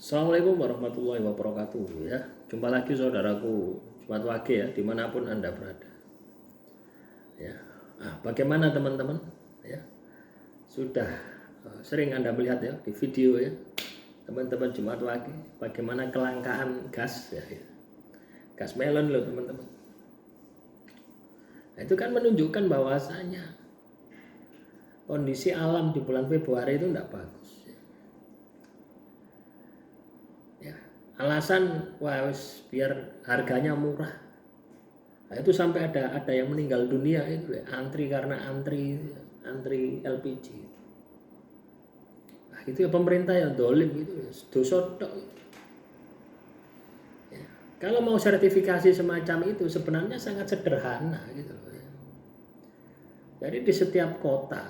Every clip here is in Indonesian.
Assalamualaikum warahmatullahi wabarakatuh ya. Jumpa lagi saudaraku Jumat Wage ya, dimanapun Anda berada ya. Bagaimana teman-teman ya, sudah sering Anda melihat ya di video ya teman-teman Jumat Wage, bagaimana kelangkaan gas ya, gas melon loh teman-teman. Nah, itu kan menunjukkan bahwasanya kondisi alam di bulan Februari itu tidak bagus ya. Alasan biar harganya murah. Nah, itu sampai ada yang meninggal dunia itu ya, karena antri LPG. Nah, itu ya pemerintah yang dolim itu ya, dosodok. Ya. Kalau mau sertifikasi semacam itu sebenarnya sangat sederhana gitu loh ya. Jadi di setiap kota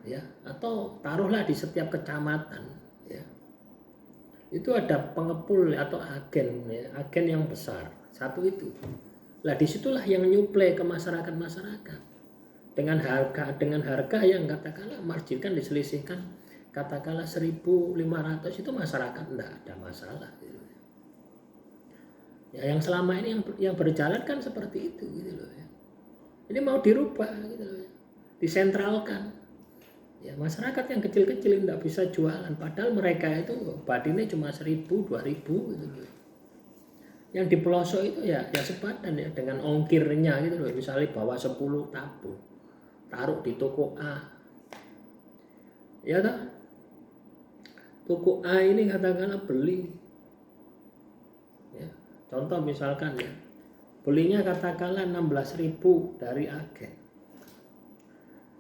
ya, atau taruhlah di setiap kecamatan ya, itu ada pengepul atau agen ya, agen yang besar satu itu. Lah disitulah yang nyuplai ke masyarakat dengan harga yang katakanlah margin kan diselisihkan katakanlah 1.500, itu masyarakat enggak ada masalah gitu. Ya yang selama ini yang berjalan kan seperti itu gitu loh ya. Ini mau dirubah gitu loh ya. Disentralkan. Ya masyarakat yang kecil-kecil enggak bisa jualan, padahal mereka itu badinnya cuma 1.000, 2.000 gitu loh. Yang di pelosok itu ya sepadan ya dengan ongkirnya gitu loh. Misalnya bawa 10 tabung, taruh di toko A. Ya toh? Toko A ini katakanlah beli. Ya, contoh misalkan ya. Belinya katakanlah 16.000 dari agen.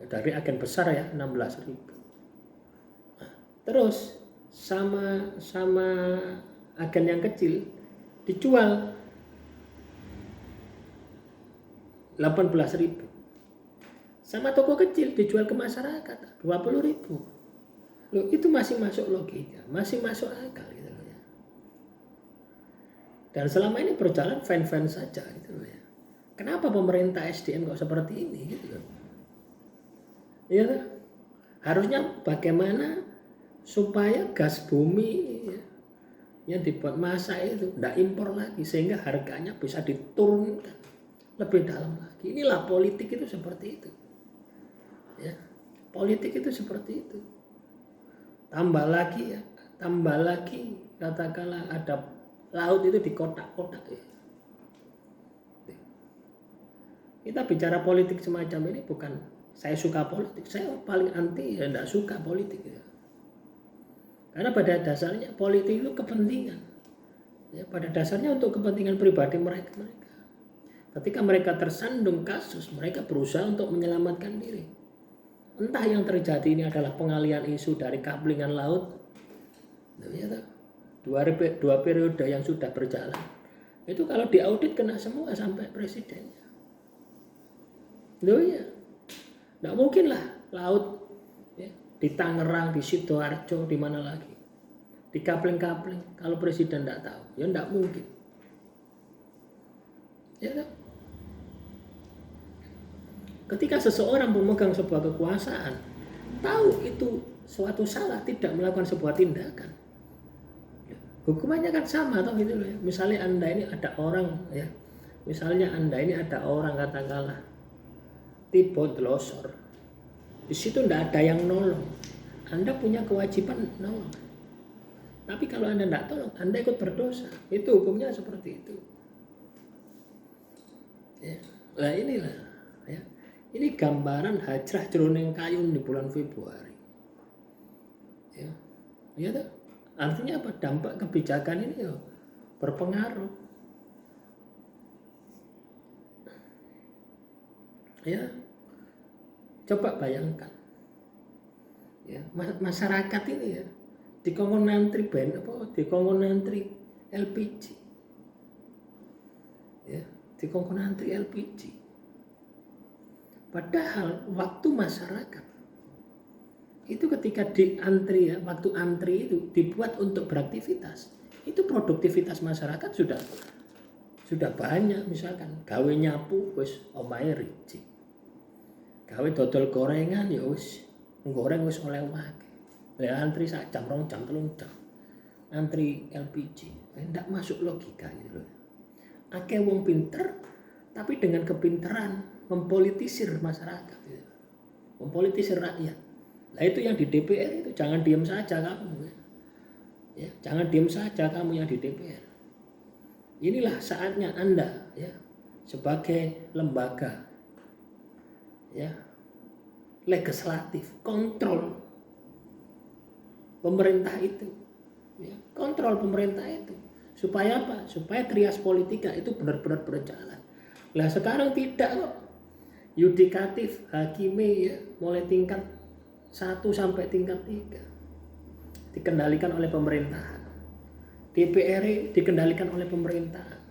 Ya, dari agen besar ya 16.000. Nah, terus sama agen yang kecil dijual 18.000. Sama toko kecil dijual ke masyarakat 20.000. Loh, itu masih masuk logika, masih masuk akal gitu loh ya. Dan selama ini berjalan fine-fine saja gitu loh ya. Kenapa pemerintah SDM kok seperti ini gitu loh. Ya, harusnya bagaimana supaya gas bumi ya, yang dibuat masa itu tidak impor lagi sehingga harganya bisa diturunkan lebih dalam lagi. Inilah politik itu seperti itu ya, politik itu seperti itu. Tambah lagi katakanlah ada laut itu di kotak-kotak ya. Kita bicara politik semacam ini bukan saya suka politik, saya paling anti ya tidak suka politik ya. Karena pada dasarnya politik itu kepentingan. Ya, pada dasarnya untuk kepentingan pribadi mereka. Ketika mereka tersandung kasus, mereka berusaha untuk menyelamatkan diri. Entah yang terjadi ini adalah pengalian isu dari kablingan laut. Dua periode yang sudah berjalan. Itu kalau diaudit kena semua sampai presidennya. Loh ya. Nggak mungkin lah laut ya, di Tangerang, di Sidoarjo, di mana lagi. Di kapling-kapling kalau presiden tidak tahu, ya tidak mungkin. Ya kan? Ketika seseorang memegang sebuah kekuasaan, tahu itu suatu salah, tidak melakukan sebuah tindakan, hukumannya kan sama toh gitu loh ya. Misalnya Anda ini ada orang ya, katakanlah tipe delosor, di situ tidak ada yang nolong, Anda punya kewajiban nolong. Tapi kalau Anda tidak tolong, Anda ikut berdosa. Itu hukumnya seperti itu. Ya. Nah inilah ya. Ini gambaran hajrah jroning kayun di bulan Februari. Ya. Ya toh? Artinya apa? Dampak kebijakan ini ya berpengaruh. Ya. Coba bayangkan. Ya, masyarakat ini ya dikongkon antri LPG. Ya, dikongkon antri LPG. Padahal waktu masyarakat itu ketika waktu antri itu dibuat untuk beraktivitas, itu produktivitas masyarakat sudah banyak. Misalkan gawe nyapu wis omahe ricik, gawe dodol gorengan ya wis goreng wis oleh wae. Lah antri sak jam 2 jam 3 jam. antri LPG. Ndak masuk logika gitu loh. Akeh wong pinter tapi dengan kepinteran mempolitisir masyarakat gitu. Mempolitisir rakyat. Nah itu yang di DPR itu, jangan diam saja kamu. Ya, jangan diam saja kamu yang di DPR. Inilah saatnya Anda ya sebagai lembaga ya legislatif, kontrol pemerintah itu, ya, kontrol pemerintah itu, supaya apa? Supaya trias politika itu benar-benar berjalan. Lah sekarang tidak kok, yudikatif, hakime ya, mulai tingkat 1 sampai tingkat 3 dikendalikan oleh pemerintahan, DPR dikendalikan oleh pemerintahan,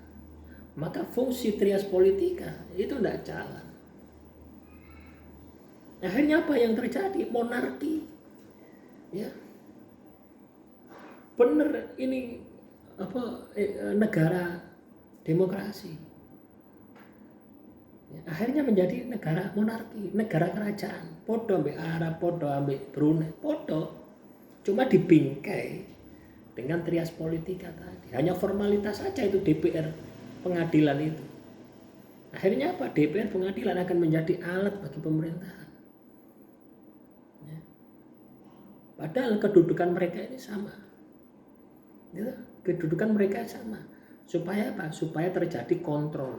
maka fungsi trias politika itu tidak jalan. Akhirnya apa yang terjadi? Monarki. Ya. Bener ini apa negara demokrasi. Ya, akhirnya menjadi negara monarki, negara kerajaan. Podo ambek Arab, podo ambek Brunei, podo. Cuma dibingkai dengan trias politika tadi. Hanya formalitas saja itu DPR pengadilan itu. Akhirnya apa? DPR pengadilan akan menjadi alat bagi pemerintahan. Padahal kedudukan mereka ini sama, ya, kedudukan mereka sama. Supaya apa? Supaya terjadi kontrol.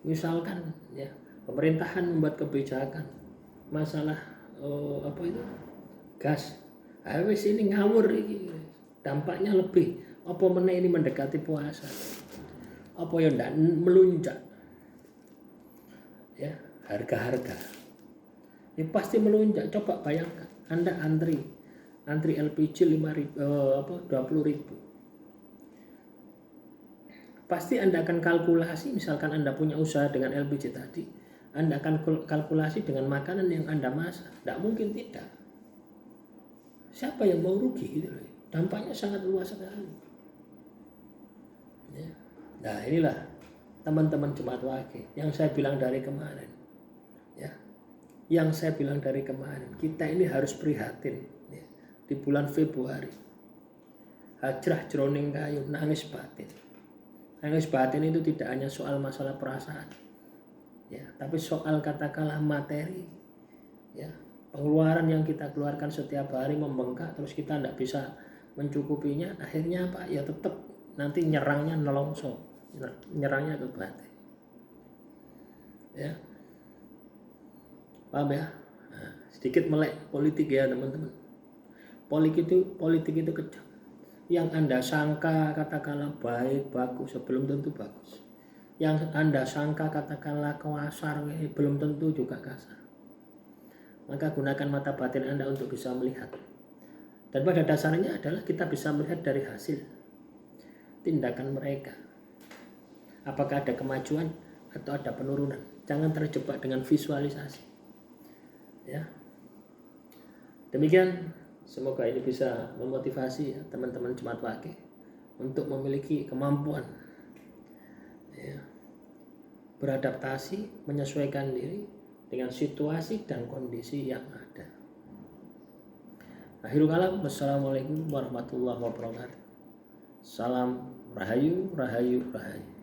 Misalkan, ya, pemerintahan membuat kebijakan masalah apa itu gas, wis ini ngawur ini, dampaknya lebih. Apa meneh ini mendekati puasa? Apa yang ndak melunjak? Ya, harga-harga. Ini pasti melunjak. Coba bayangkan, Anda antri LPG 20.000, pasti Anda akan kalkulasi. Misalkan Anda punya usaha dengan LPG tadi, Anda akan kalkulasi dengan makanan yang Anda masak. Tidak mungkin tidak. Siapa yang mau rugi gitu loh. Dampaknya sangat luas sekali. Ya. Nah inilah teman-teman Jemaat Wakil yang saya bilang dari kemarin. Ya. Yang saya bilang dari kemarin, kita ini harus prihatin. Di bulan Februari, hajrah jroning kayu, nangis batin. Nangis batin itu tidak hanya soal masalah perasaan, ya, tapi soal katakanlah materi, ya, pengeluaran yang kita keluarkan setiap hari membengkak, terus kita tidak bisa mencukupinya. Akhirnya apa? Ya tetap nanti nyerangnya nelongso, nyerangnya ke batin. Ya, paham ya? Nah, sedikit melek politik ya teman-teman. Politik itu kejam. Yang Anda sangka katakanlah baik, bagus, belum tentu bagus. Yang Anda sangka katakanlah kasar, belum tentu juga kasar. Maka gunakan mata batin Anda untuk bisa melihat. Dan pada dasarnya adalah kita bisa melihat dari hasil tindakan mereka. Apakah ada kemajuan atau ada penurunan. Jangan terjebak dengan visualisasi. Ya. Demikian. Semoga ini bisa memotivasi ya, teman-teman Jemaat Wakil untuk memiliki kemampuan ya, beradaptasi, menyesuaikan diri dengan situasi dan kondisi yang ada. Akhirul kalam, wassalamualaikum warahmatullahi wabarakatuh. Salam Rahayu, Rahayu, Rahayu.